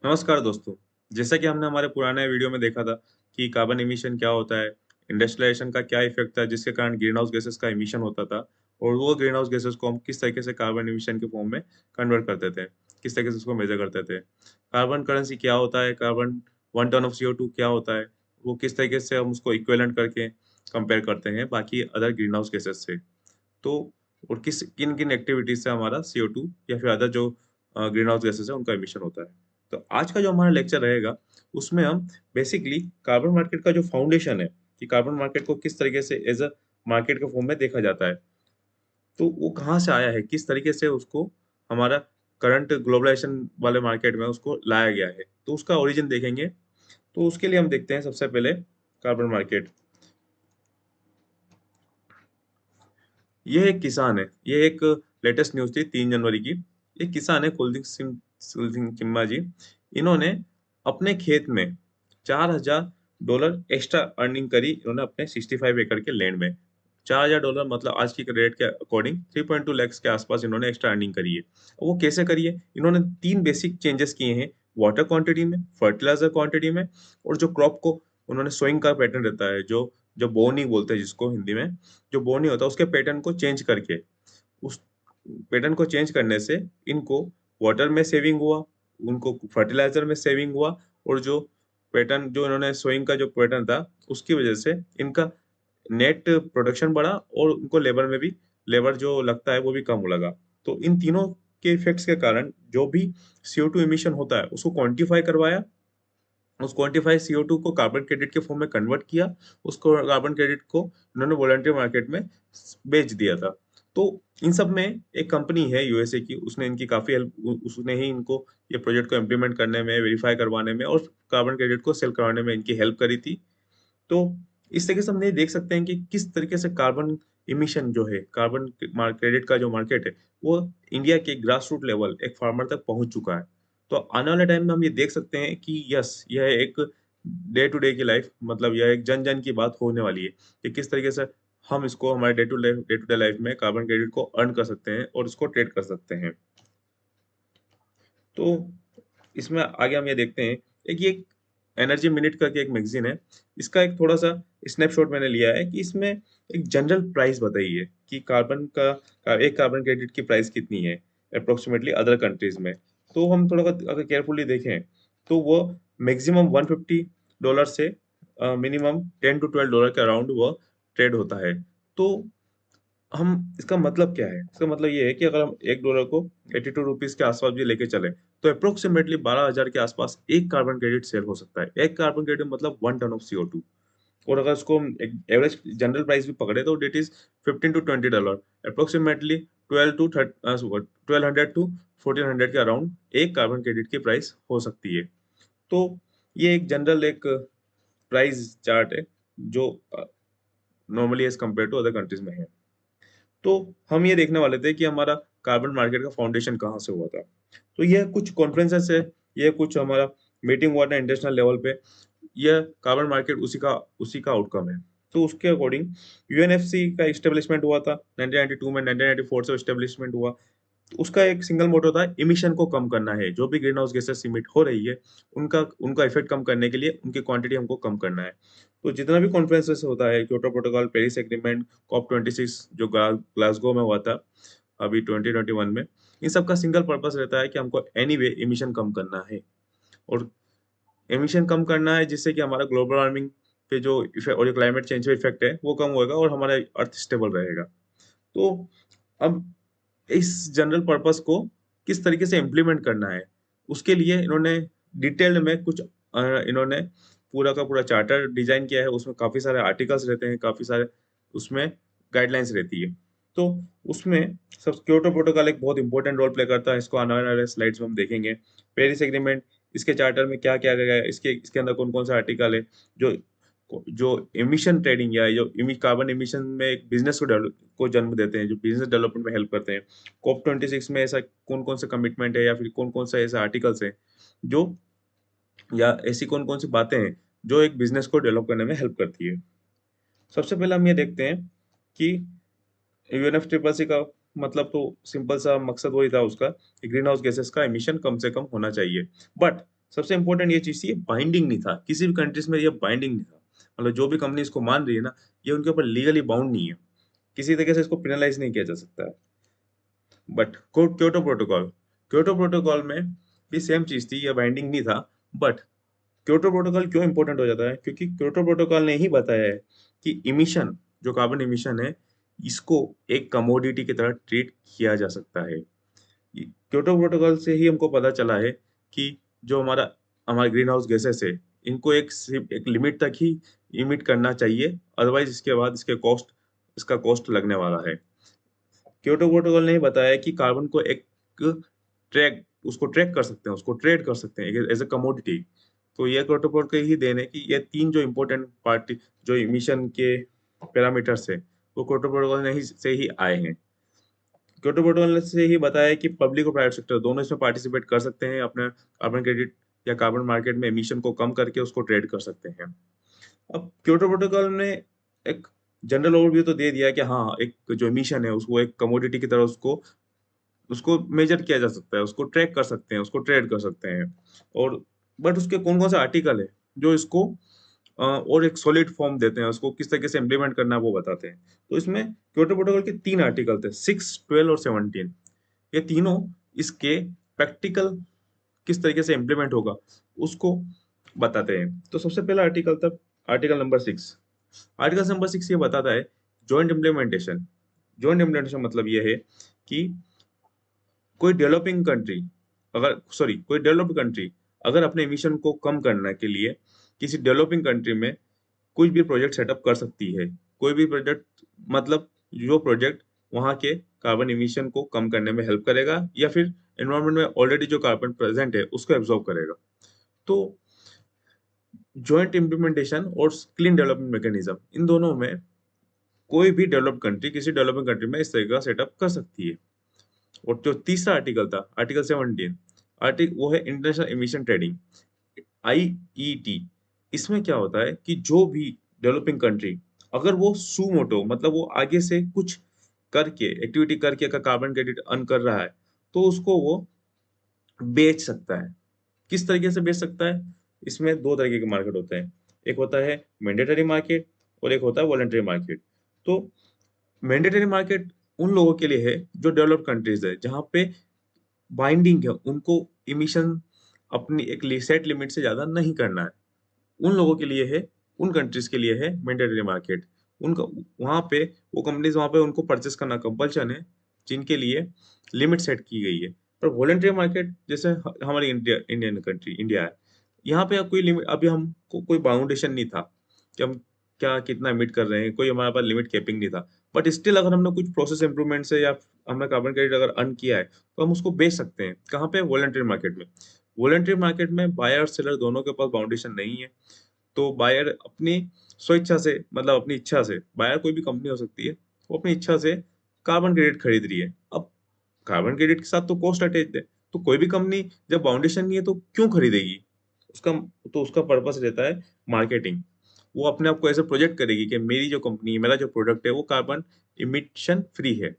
नमस्कार दोस्तों। जैसा कि हमने हमारे पुराने वीडियो में देखा था कि कार्बन एमिशन क्या होता है, इंडस्ट्रियलाइजेशन का क्या इफ़ेक्ट था जिसके कारण ग्रीन हाउस गैसेस का एमिशन होता था और वो ग्रीन हाउस गैसेस को हम किस तरीके से कार्बन एमिशन के फॉर्म में कन्वर्ट करते थे, किस तरीके से उसको मेज़र करते थे। कार्बन करेंसी क्या होता है, कार्बन 1 टन ऑफ CO2 क्या होता है, वो किस तरीके से हम उसको इक्विवेलेंट करके कंपेयर करते हैं बाकी अदर ग्रीन हाउस गैसेस से। तो और किन-किन एक्टिविटीज़ से हमारा CO2 या फिर अदर जो ग्रीन हाउस गैसेज़ है उनका एमिशन होता है। तो आज का जो हमारा लेक्चर रहेगा, उसमें हम बेसिकली कार्बन मार्केट का जो फाउंडेशन है, कि कार्बन मार्केट को किस तरीके से एज़ अ मार्केट के फॉर्म में देखा जाता है। तो वो कहाँ से आया है, किस तरीके से उसको हमारा करंट ग्लोबलाइजेशन वाले मार्केट में उसको लाया गया है। तो उसका ओरिजिन देखेंगे, तो उसके लिए हम देखते हैं सबसे पहले कार्बन मार्केट। ये एक किसान है। ये एक लेटेस्ट न्यूज़ थी 3 जनवरी की। एक किसान है कुलदीप सिंह चिम्मा जी। इन्होंने अपने खेत में $4000 एक्स्ट्रा अर्निंग करी इन्होंने अपने 65 एकड़ के लैंड में। $4000 मतलब आज की रेट के अकॉर्डिंग 3.2 लैक्स के आसपास इन्होंने एक्स्ट्रा अर्निंग करी है। वो कैसे करी है? इन्होंने 3 बेसिक चेंजेस किए हैं, वाटर क्वांटिटी में, फर्टिलाइज़र क्वांटिटी में और जो क्रॉप को उन्होंने सोइंग का पैटर्न रहता है, जो जो बोनी बोलते हैं जिसको हिंदी में, जो बोन नहीं होता उसके पैटर्न को चेंज करके उस पैटर्न को चेंज करने से इनको वाटर में सेविंग हुआ, उनको फर्टिलाइज़र में सेविंग हुआ और जो पैटर्न जो इन्होंने सोइंग का जो पैटर्न था, उसकी वजह से इनका नेट प्रोडक्शन बढ़ा और उनको लेबर जो लगता है वो भी कम लगा। तो इन तीनों के इफेक्ट्स के कारण जो भी CO2 इमिशन होता है उसको क्वांटिफाई करवाया, उस क्वांटिफाई CO2 को कार्बन क्रेडिट के फॉर्म में कन्वर्ट किया, उसको कार्बन क्रेडिट को उन्होंने वॉलंटरी मार्केट में बेच दिया था। तो इन सब में एक कंपनी है USA की, उसने इनकी काफ़ी हेल्प उसने ही इनको ये प्रोजेक्ट को इम्प्लीमेंट करने में, वेरीफाई करवाने में और कार्बन क्रेडिट को सेल करवाने में इनकी हेल्प करी थी। तो इस तरीके से हम ये देख सकते हैं कि किस तरीके से कार्बन इमिशन जो है, कार्बन क्रेडिट का जो मार्केट है, वो इंडिया के ग्रास रूट लेवल एक फार्मर तक पहुँच चुका है। तो आने वाले टाइम में हम ये देख सकते हैं कि यस, यह एक डे टू डे की लाइफ मतलब यह एक जन-जन की बात होने वाली है, कि किस तरीके से हम इसको हमारे डे टू डे लाइफ में कार्बन क्रेडिट को अर्न कर सकते हैं और इसको ट्रेड कर सकते हैं। तो इसमें आगे हम ये देखते हैं, एक ये एनर्जी मिनट करके एक मैगज़ीन है, इसका एक थोड़ा-सा स्नैपशॉट मैंने लिया है कि इसमें एक जनरल प्राइस बताई है कि एक कार्बन क्रेडिट की प्राइस कितनी है एप्रोक्सिमेटली अदर कंट्रीज़ में। तो हम थोड़ा बहुत अगर केयरफुली देखें, तो वो मैक्सिमम $150 से मिनिमम $10 टू $12 के अराउंड वो ट्रेड होता है। तो हम इसका मतलब क्या है? इसका मतलब ये है कि अगर हम $1 को ₹82 के आस-पास भी लेके चलें, तो एप्रोक्सिमेटली 12,000 के आस-पास एक कार्बन क्रेडिट सेल हो सकता है। एक कार्बन क्रेडिट मतलब 1 टन ऑफ CO2 और अगर उसको हम एक एवरेज जनरल प्राइस भी पकड़े तो that is $15 to $20 approximately 1200 to 1400 के अराउंड एक कार्बन क्रेडिट की प्राइस हो सकती है। तो ये एक जनरल एक प्राइस चार्ट है जो normally as compared to other countries में है। तो हम ये देखने वाले थे कि हमारा कार्बन मार्केट का फाउंडेशन कहाँ से हुआ था। तो यह कुछ कॉन्फ्रेंसेस है, ये कुछ हमारा मीटिंग हुआ था इंटरनेशनल लेवल पे, यह कार्बन मार्केट उसी का आउटकम है। तो उसके अकॉर्डिंग यूएनएफसी का एस्टेब्लिशमेंट हुआ था 1992 में, 1994 से एस्टेब्लिशमेंट हुआ। उसका एक सिंगल मोटो था इमिशन को कम करना है, जो भी ग्रीन हाउस गैसेस इमिट हो रही है, उनका उनका इफेक्ट कम करने के लिए उनकी क्वांटिटी हमको कम करना है। तो जितना भी कॉन्फ्रेंसेस होता है, Kyoto protocol, Paris agreement, COP 26 जो ग्लासगो में हुआ था, अभी 2021 में, इन सब का सिंगल पर्पस रहता है कि हमको एनीवे इमिशन कम करना है और एमिशन कम करना है जिससे कि हमारा ग्लोबल वार्मिंग पे जो और जो क्लाइमेट चेंज का इफेक्ट है, वो कम होएगा और हमारा अर्थ स्टेबल रहेगा। तो अब इस जनरल पर्पस को किस तरीके से इम्प्लीमेंट करना है, उसके लिए इन्होंने डिटेल्ड में इन्होंने पूरा का पूरा चार्टर डिज़ाइन किया है, उसमें काफ़ी सारे आर्टिकल्स रहते हैं, काफ़ी सारे उसमें गाइडलाइंस रहती है। तो उसमें सब क्योटो प्रोटोकॉल एक बहुत इंपॉर्टेंट रोल प्ले करता है, इसको आने वाले स्लाइड्स में हम देखेंगे। पेरिस एग्रीमेंट, इसके चार्टर में क्या-क्या गया है, इसके अंदर कौन-कौन सा आर्टिकल है, जो जो एमिशन ट्रेडिंग या जो कार्बन एमिशन में एक बिज़नेस को जन्म देते हैं, जो बिज़नेस डेवलपमेंट में हेल्प करते हैं। कॉप 26 में ऐसा कौन-कौन से कमिटमेंट है या फिर कौन-कौन सा ऐसा आर्टिकल्स हैं, जो या ऐसी कौन-कौन सी बातें हैं, जो एक बिज़नेस को डेवलप करने में हेल्प करती है। सबसे पहले हम ये देखते हैं कि यूएनएफसीसीसी का मतलब तो सिंपल सा मकसद वही था उसका कि ग्रीन हाउस गैसेस का एमिशन कम से कम होना चाहिए। बट सबसे इंपॉर्टेंट ये चीज थी, ये बाइंडिंग नहीं था, किसी भी कंट्रीज में ये बाइंडिंग नहीं था। मतलब जो भी कंपनी इसको मान रही है ना, ये उनके ऊपर लीगली बाउंड नहीं है, किसी तरीके से इसको पेनलाइज नहीं किया जा सकता है। बट क्योटो प्रोटोकॉल में भी सेम चीज थी, ये बाइंडिंग नहीं था। बट क्योटो प्रोटोकॉल क्यों इंपॉर्टेंट हो जाता है, क्योंकि क्योटो प्रोटोकॉल ने ही बताया है कि इमिशन, जो कार्बन इमिशन है, इसको एक कमोडिटी की तरह ट्रीट किया जा सकता है। क्योटो प्रोटोकॉल से ही हमको पता चला है कि जो हमारा ग्रीन हाउस गैसेस है, इनको एक लिमिट तक ही इमिट करना चाहिए, अदरवाइज इसके बाद इसका कॉस्ट लगने वाला है। क्योटो प्रोटोकॉल ने ही बताया कि कार्बन को उसको ट्रैक कर सकते हैं, उसको ट्रेड कर सकते हैं एज ए कमोडिटी। तो ये क्योटो प्रोटोकॉल के ही देन है कि ये तीन जो इम्पोर्टेंट पार्टी जो इमिशन के पैरामीटर्स है, वो क्योटो प्रोटोकॉल ने ही से ही आए हैं। क्योटो प्रोटोकॉल ने से ही बताया कि पब्लिक और प्राइवेट सेक्टर दोनों इसमें पार्टिसिपेट कर सकते हैं, अपने कार्बन क्रेडिट या कार्बन मार्केट में एमिशन को कम करके उसको ट्रेड कर सकते हैं। अब क्योटो प्रोटोकॉल ने एक जनरल ओवरव्यू तो दे दिया कि हाँ, एक जो एमिशन है उसको एक कमोडिटी की तरह उसको उसको मेजर किया जा सकता है, उसको ट्रैक कर सकते हैं, उसको ट्रेड कर सकते हैं। और बट उसके कौन कौन से आर्टिकल है जो इसको और एक सॉलिड फॉर्म देते हैं, उसको किस तरीके से इम्प्लीमेंट करना है वो बताते हैं। तो इसमें क्योटो प्रोटोकॉल के 3 आर्टिकल थे, 6, 12 और 17। ये तीनों इसके प्रैक्टिकल किस तरीके से इम्प्लीमेंट होगा उसको बताते हैं। तो सबसे पहला आर्टिकल था आर्टिकल नंबर 6। आर्टिकल नंबर 6 ये बताता है जॉइंट इम्प्लीमेंटेशन। जॉइंट इम्प्लीमेंटेशन मतलब ये है कि कोई डेवलपिंग कंट्री कोई डेवलप्ड कंट्री अगर अपने एमिशन को कम करने के लिए किसी डेवलपिंग कंट्री में कुछ भी प्रोजेक्ट सेटअप कर सकती है। कोई भी प्रोजेक्ट मतलब जो प्रोजेक्ट वहां के कार्बन इमिशन को कम करने में हेल्प करेगा या फिर एनवायरनमेंट में ऑलरेडी जो कार्बन प्रेजेंट है उसको एब्जॉर्ब करेगा। तो जॉइंट इम्प्लीमेंटेशन और क्लीन डेवलपमेंट मैकेनिज्म, इन दोनों में कोई भी डेवलप्ड कंट्री किसी डेवलपिंग कंट्री में इस तरह का सेटअप कर सकती है। और जो तीसरा आर्टिकल था आर्टिकल 17, वो है इंटरनेशनल एमिशन ट्रेडिंग, IET। इसमें क्या होता है कि जो भी डेवलपिंग कंट्री अगर वो सुमोटो मतलब वो आगे से कुछ करके एक्टिविटी करके अगर कार्बन क्रेडिट अर्न कर रहा है, तो उसको वो बेच सकता है। किस तरीके से बेच सकता है? इसमें दो तरीके के मार्केट होते हैं, एक होता है मैंडेटरी मार्केट और एक होता है वॉलंटरी मार्केट। तो मैंडेटरी मार्केट उन लोगों के लिए है जो डेवलप्ड कंट्रीज है, जहाँ पे बाइंडिंग है, उनको इमिशन अपनी एक सेट लिमिट से ज्यादा नहीं करना है। उन लोगों के लिए है, उन कंट्रीज के लिए है मैंडेटरी मार्केट। उनका वहां पे वो कंपनीज वहां पे उनको परचेस करना कंपल्सन है, जिनके लिए लिमिट सेट की गई है। पर वॉलंटरी मार्केट जैसे हमारी इंडियन कंट्री इंडिया है, यहाँ पे अब कोई लिमिट, अभी हमको कोई बाउंडेशन नहीं था कि हम क्या कितना एमिट कर रहे हैं, कोई हमारे पास लिमिट कैपिंग नहीं था। बट स्टिल अगर हमने कुछ प्रोसेस इंप्रूवमेंट से या हमने कार्बन क्रेडिट अगर अर्न किया है, तो हम उसको बेच सकते हैं। कहाँ पे? वॉलंटरी मार्केट में। वॉलंटरी मार्केट में बायर और सेलर दोनों के पास बाउंडेशन नहीं है। तो बायर अपनी स्वेच्छा से मतलब अपनी इच्छा से, बायर कोई भी कंपनी हो सकती है, वो अपनी इच्छा से कार्बन क्रेडिट खरीद रही है। अब कार्बन क्रेडिट के साथ तो कॉस्ट अटैच्ड है, तो कोई भी कंपनी जब बाउंडेशन नहीं है तो क्यों खरीदेगी? उसका उसका पर्पस रहता है मार्केटिंग। वो अपने आप को ऐसे प्रोजेक्ट करेगी कि मेरी जो कंपनी है, मेरा जो प्रोडक्ट है वो कार्बन इमिशन फ्री है।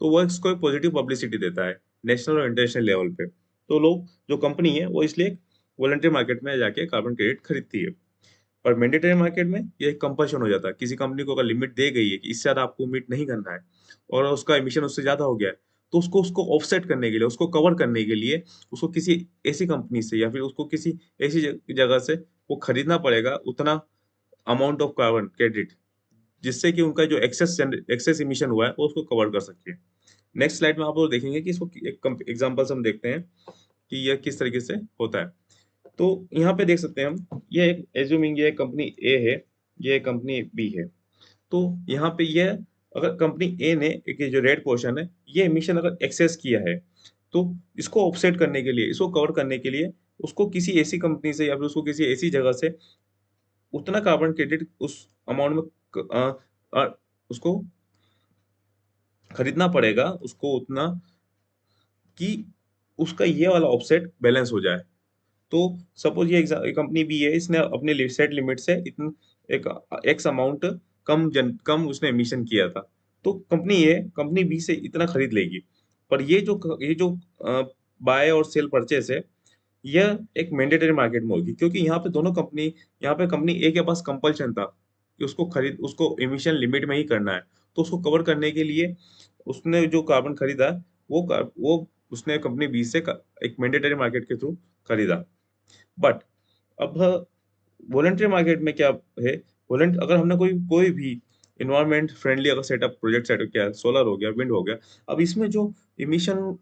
तो वो इसको एक पॉजिटिव पब्लिसिटी देता है नेशनल और इंटरनेशनल लेवल पे। तो लोग, जो कंपनी है वो इसलिए वॉलंटरी मार्केट में जाके कार्बन क्रेडिट खरीदती है। और मैंडेटरी मार्केट में ये कंपल्शन हो जाता है, किसी कंपनी को अगर लिमिट दे गई है कि इससे ज्यादा आपको मीट नहीं करना है और उसका एमिशन उससे ज्यादा हो गया है, तो उसको उसको ऑफसेट करने के लिए, उसको कवर करने के लिए उसको किसी ऐसी कंपनी से या फिर उसको किसी ऐसी जगह से वो खरीदना पड़ेगा उतना अमाउंट ऑफ कार्बन क्रेडिट, जिससे कि उनका जो एक्सेस इमिशन हुआ है वो उसको कवर कर सके। नेक्स्ट स्लाइड में आप लोग देखेंगे कि इसको एक एग्जांपल से हम देखते हैं कि यह किस तरीके से होता है। तो यहाँ पे देख सकते हैं हम, ये एक एज्यूमिंग ये कंपनी ए है, ये कंपनी बी है। तो यहाँ पे ये अगर कंपनी ए ने एक ये जो रेड पोर्शन है, ये एमिशन अगर एक्सेस किया है, तो इसको ऑफसेट करने के लिए, इसको कवर करने के लिए उसको किसी ऐसी कंपनी से या फिर उसको किसी ऐसी जगह से उतना कार्बन क्रेडिट उस अमाउंट में उसको खरीदना पड़ेगा, उसको उतना कि उसका ये वाला ऑफसेट बैलेंस हो जाए। तो सपोज ये कंपनी भी है, इसने अपने सेट लिमिट से इतन एक एक्स अमाउंट कम उसने एमिशन किया था, तो कंपनी बी से इतना खरीद लेगी। पर ये जो बाय और सेल परचेस है, यह एक मैंडेटरी मार्केट में होगी, क्योंकि यहाँ पे कंपनी ए के पास कंपल्शन था कि उसको एमिशन लिमिट में ही करना है। तो उसको कवर करने के लिए उसने जो कार्बन खरीदा, वो उसने कंपनी बी से एक मैंडेटरी मार्केट के थ्रू खरीदा। बट अब वॉलंटरी मार्केट में क्या है, वॉलंट अगर हमने कोई भी इन्वायरमेंट फ्रेंडली अगर प्रोजेक्ट सेटअप किया, सोलर हो गया, विंड हो गया, अब इसमें जो इमिशन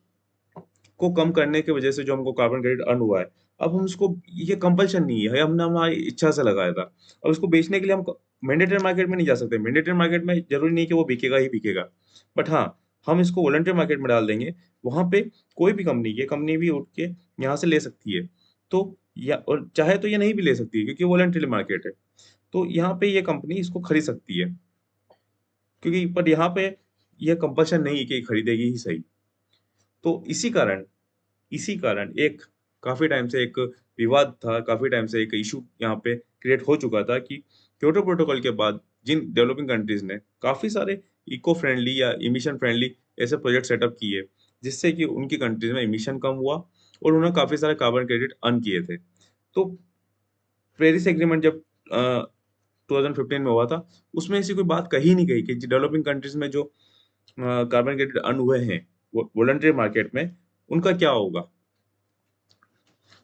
को कम करने की वजह से जो हमको कार्बन क्रेडिट अर्न हुआ है, अब हम उसको, ये कंपल्शन नहीं है, हमने हमारी इच्छा से लगाया था। अब उसको बेचने के लिए हम मैंडेटरी मार्केट में नहीं जा सकते। मैंडेटरी मार्केट में जरूरी नहीं कि वो बिकेगा ही बिकेगा, बट हाँ, हम इसको वॉलंटरी मार्केट में डाल देंगे। वहां पे कोई भी कंपनी, ये कंपनी भी उठ के यहाँ से ले सकती है। तो या और चाहे तो ये नहीं भी ले सकती है, क्योंकि वॉलंटरी मार्केट है। तो यहाँ पे ये कंपनी इसको खरीद सकती है, क्योंकि पर यहाँ पे यह कंपल्शन नहीं है कि खरीदेगी ही सही। तो इसी कारण एक काफी टाइम से एक विवाद था, काफी टाइम से एक इशू यहाँ पे क्रिएट हो चुका था कि क्योटो प्रोटोकॉल के बाद जिन डेवलपिंग कंट्रीज ने काफी सारे इको फ्रेंडली या इमिशन फ्रेंडली ऐसे प्रोजेक्ट सेटअप किए, जिससे कि उनकी कंट्रीज में इमिशन कम हुआ और उन्होंने काफी सारे कार्बन क्रेडिट अर्न किए थे। तो पेरिस एग्रीमेंट जब 2015 में हुआ था, उसमें ऐसी कोई बात कही नहीं गई कि डेवलपिंग कंट्रीज में जो कार्बन क्रेडिट अर्न हुए हैं वॉलंटरी मार्केट में, उनका क्या होगा।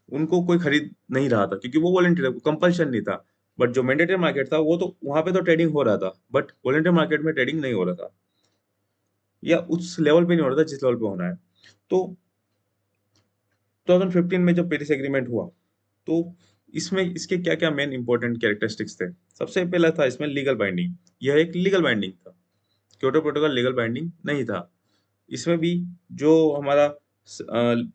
उनको कोई खरीद नहीं रहा था, क्योंकि वो वॉलंटरी था, कंपल्शन नहीं था। बट जो मैंडेटरी मार्केट था, वो तो वहां पे तो ट्रेडिंग हो रहा था, बट वॉलंटरी मार्केट में ट्रेडिंग नहीं हो रहा था, या उस लेवल पे नहीं हो रहा था जिस लेवल पे होना है। तो 2015 में जब पेरिस एग्रीमेंट हुआ, तो इसमें इसके क्या क्या मेन इंपॉर्टेंट कैरेक्टरिस्टिक्स थे। सबसे पहला था इसमें लीगल बाइंडिंग। यह एक लीगल बाइंडिंग था, क्योटो प्रोटोकॉल लीगल बाइंडिंग नहीं था। इसमें भी जो हमारा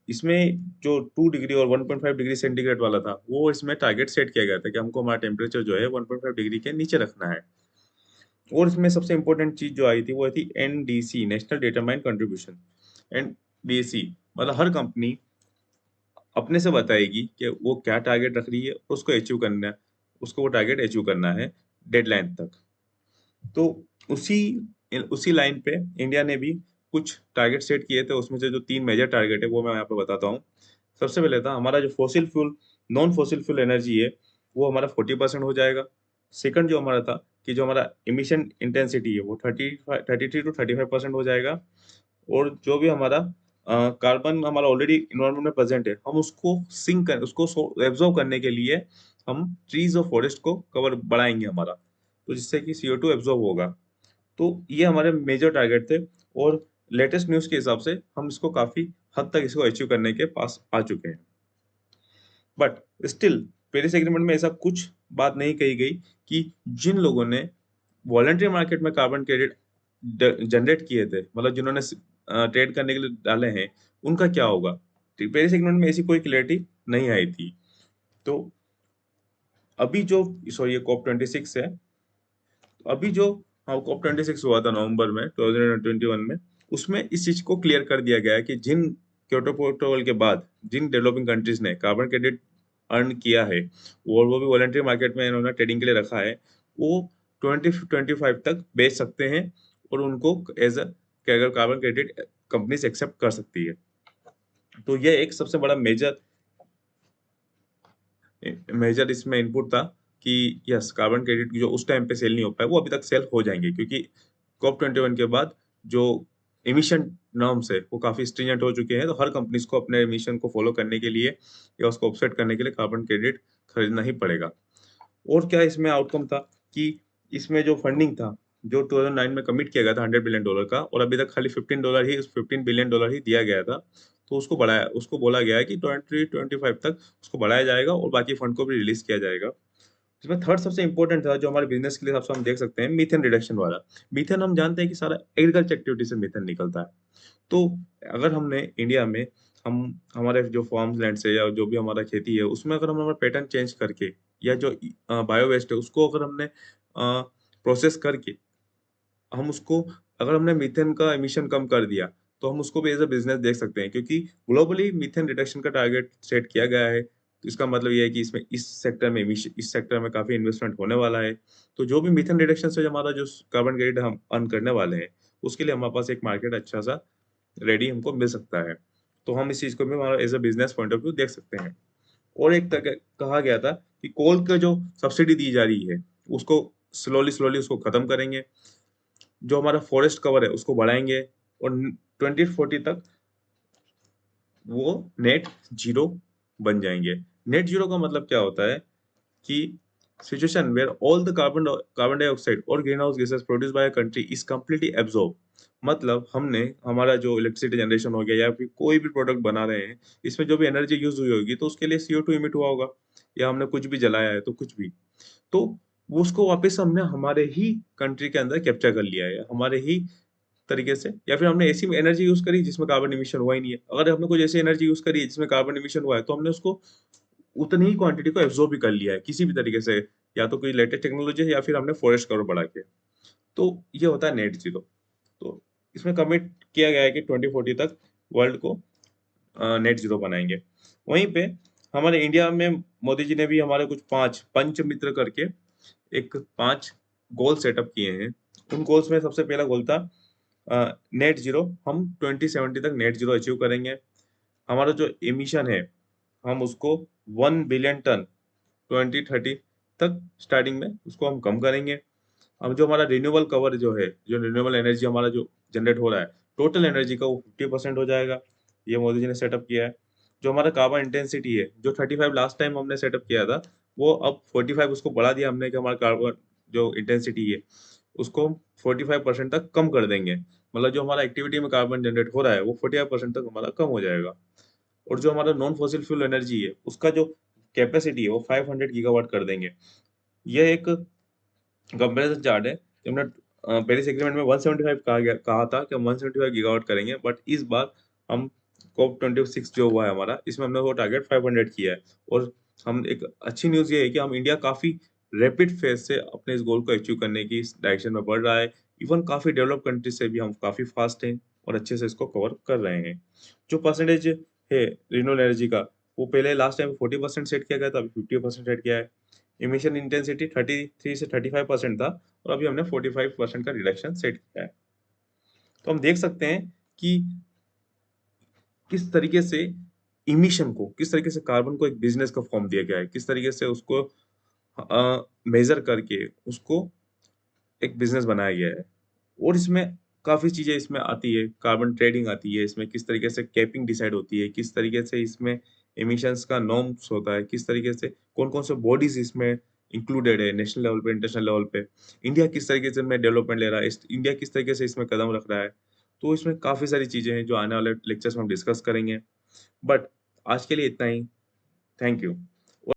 इसमें जो 2 डिग्री और 1.5 डिग्री सेंटीग्रेड वाला था, वो इसमें टारगेट सेट किया गया था कि हमको हमारा टेम्परेचर जो है 1.5 डिग्री के नीचे रखना है। और इसमें सबसे इंपॉर्टेंट चीज जो आई थी, वो थी NDC, national determined contribution. NDC मतलब हर कंपनी अपने से बताएगी कि वो क्या टारगेट रख रही है, उसको अचीव करना है, उसको वो टारगेट अचीव करना है डेडलाइन तक। तो उसी उसी लाइन पे इंडिया ने भी कुछ टारगेट सेट किए थे। उसमें से जो 3 मेजर टारगेट है, वो मैं यहाँ पे बताता हूँ। सबसे पहले था हमारा जो नॉन फॉसिल फ्यूल एनर्जी है, वो हमारा 40% हो जाएगा। सेकंड जो हमारा था कि जो हमारा इमिशन इंटेंसिटी है, वो 33 to 35% हो जाएगा। और जो भी हमारा कार्बन हमारा ऑलरेडी इन्वायरमेंट में प्रेजेंट है, हम उसको एब्जॉर्ब करने के लिए हम ट्रीज और फॉरेस्ट को कवर बढ़ाएंगे हमारा, तो जिससे कि CO2 एब्जॉर्ब होगा। तो ये हमारे मेजर टारगेट थे, और लेटेस्ट न्यूज़ के हिसाब से हम इसको काफी हद तक इसको अचीव करने के पास आ चुके हैं। बट स्टिल पेरिस एग्रीमेंट में ऐसा कुछ बात नहीं कही गई कि जिन लोगों ने वॉलंटरी मार्केट में कार्बन क्रेडिट जनरेट किए थे, मतलब जिन्होंने ट्रेड करने के लिए डाले हैं, उनका क्या होगा। पेरिस एग्रीमेंट में ऐसी कोई क्लैरिटी नहीं आई थी। तो अभी जो सॉरी ये COP26 है, अभी जो हाँ COP26 हुआ था नवंबर में 2021 में, उसमें इस चीज को क्लियर कर दिया गया है कि जिन क्योटो प्रोटोकॉल के बाद जिन डेवलपिंग कंट्रीज ने कार्बन क्रेडिट अर्न किया है, और वो भी वॉलंटरी मार्केट में इन्होंने ट्रेडिंग के लिए रखा है, वो 2025 तक बेच सकते हैं, और उनको as a carbon credit companies accept कर सकती है। तो ये एक सबसे बड़ा मेजर इसमें इनपुट था कि यस, कार्बन क्रेडिट जो उस टाइम पे सेल नहीं हो पाए, वो अभी तक सेल हो जाएंगे, क्योंकि COP21 के बाद जो एमिशन नॉर्म्स है वो काफी स्ट्रिंजेंट हो चुके हैं। तो हर कंपनीज को अपने एमिशन को फॉलो करने के लिए या उसको ऑफसेट करने के लिए कार्बन क्रेडिट खरीदना ही पड़ेगा। और क्या इसमें आउटकम था कि इसमें जो फंडिंग था, जो 2009 में कमिट किया गया था $100 बिलियन का, और अभी तक खाली $15 ही दिया गया था। तो उसको बोला गया है कि 2025 तक उसको बढ़ाया जाएगा, और बाकी फंड को भी रिलीज किया जाएगा। इसमें थर्ड सबसे इंपॉर्टेंट था, जो हमारे बिजनेस के हिसाब से हम देख सकते हैं, मीथेन रिडक्शन वाला। मीथेन हम जानते हैं कि सारा एग्रीकल्चर एक्टिविटी से मीथेन निकलता है। तो अगर हमने इंडिया में हम हमारे जो फार्म लैंड से या जो भी हमारा खेती है, उसमें अगर हम हमारा पैटर्न चेंज करके, या जो बायो वेस्ट है उसको अगर हमने प्रोसेस करके, हम उसको अगर हमने मीथेन का एमिशन कम कर दिया, तो हम उसको भी एज अ बिजनेस देख सकते हैं, क्योंकि ग्लोबली मीथेन रिडक्शन का टारगेट सेट किया गया है। तो इसका मतलब ये है कि इसमें इस सेक्टर में काफी इन्वेस्टमेंट होने वाला है। तो जो भी मीथेन रिडक्शन से हमारा जो कार्बन क्रेडिट हम अर्न करने वाले हैं, उसके लिए हमारे पास एक मार्केट अच्छा सा रेडी हमको मिल सकता है। तो हम इस चीज को भी हमारा as a business point of view देख सकते हैं। और एक तक कहा गया था कि कोल का जो सब्सिडी दी जा रही है उसको स्लोली स्लोली उसको खत्म करेंगे, जो हमारा फॉरेस्ट कवर है उसको बढ़ाएंगे, और 2040 तक वो नेट जीरो बन जाएंगे। नेट जीरो का मतलब क्या होता है कि situation where all the carbon dioxide और green house gases produce by a country is completely absorb. मतलब हमने हमारा जो इलेक्ट्रिसिटी जनरेशन हो गया या फिर कोई भी प्रोडक्ट बना रहे हैं, इसमें जो भी एनर्जी यूज हुई होगी तो उसके लिए CO2 इमिट हुआ होगा, या हमने कुछ भी जलाया है तो कुछ भी, तो वो उसको वापस हमने हमारे ही कंट्री के अंदर कैप्चर कर लिया है हमारे ही तरीके से, या फिर हमने ऐसी एनर्जी यूज करी जिसमें कार्बन इमिशन हुआ ही नहीं है। अगर हमने कुछ ऐसी एनर्जी यूज करी है जिसमें कार्बन इमिशन हुआ है तो हमने उसको उतनी ही क्वांटिटी को एब्जॉर्ब भी कर लिया है किसी भी तरीके से, या तो कोई लेटेस्ट टेक्नोलॉजी है या फिर हमने फॉरेस्ट कवर बढ़ा के। तो ये होता है नेट जीरो। तो इसमें कमिट किया गया है कि 2040 तक वर्ल्ड को नेट जीरो बनाएंगे। वहीं पे हमारे इंडिया में मोदी जी ने भी हमारे कुछ 5 पंच मित्र करके एक 5 गोल सेटअप किए हैं। उन गोल्स में सबसे पहला गोल था नेट जीरो। हम 2070 तक नेट जीरो अचीव करेंगे। हमारा जो एमिशन है हम उसको 1 बिलियन टन 2030 तक स्टार्टिंग में उसको हम कम करेंगे। अब जो हमारा रिन्यूएबल कवर जो है, जो रिन्यूएबल एनर्जी हमारा जो जनरेट हो रहा है, टोटल एनर्जी का वो 50% हो जाएगा। ये मोदी जी ने सेटअप किया है। जो हमारा कार्बन इंटेंसिटी है, जो 35 लास्ट टाइम हमने सेटअप किया था, वो अब 45 उसको बढ़ा दिया हमने कि हमारा कार्बन जो इंटेंसिटी है उसको 45% तक कम कर देंगे। मतलब जो हमारा एक्टिविटी में कार्बन जनरेट हो रहा है वो 45% तक हमारा कम हो जाएगा। और जो हमारा नॉन फॉसिल फ्यूल एनर्जी है उसका जो कैपेसिटी है वो 500 गीगावाट कर देंगे। यह एक कंपैरिजन चार्ट है। हमने पेरिस एग्रीमेंट में 175 कहा था कि हम 175 गीगावाट करेंगे, बट इस बार हम COP26 जो हुआ है हमारा, इसमें हमने वो टारगेट 500 किया है। और हम एक अच्छी न्यूज़ ये है कि हम इंडिया काफ़ी रैपिड फेज से अपने इस गोल को अचीव करने की इस डायरेक्शन में बढ़ रहा है। इवन काफ़ी डेवलप कंट्रीज से भी हम काफ़ी फास्ट हैं और अच्छे से इसको कवर कर रहे हैं। जो परसेंटेज है रिन्यूएबल एनर्जी का, वो पहले लास्ट टाइम 40% सेट किया गया था, अभी 50% सेट किया है। इमिशन इंटेंसिटी 33 से 35% था, और अभी हमने 45% का रिडक्शन सेट किया है। तो हम देख सकते हैं कि किस तरीके से इमिशन को, किस तरीके से कार्बन को एक बिजनेस का फॉर्म दिया गया है, किस तरीके से उसको मेजर करके उसको एक बिजनेस बनाया गया है। और इसमें काफ़ी चीज़ें इसमें आती है, कार्बन ट्रेडिंग आती है, इसमें किस तरीके से कैपिंग डिसाइड होती है, किस तरीके से इसमें एमिशंस का नॉर्म्स होता है, किस तरीके से कौन-कौन से बॉडीज़ इसमें इंक्लूडेड है नेशनल लेवल पे, इंटरनेशनल लेवल पे। इंडिया किस तरीके से इसमें डेवलपमेंट ले रहा है, इंडिया किस तरीके से इसमें कदम रख रहा है। तो इसमें काफ़ी सारी चीज़ें हैं जो आने वाले लेक्चर्स में हम डिस्कस करेंगे। बट आज के लिए इतना ही। Thank you.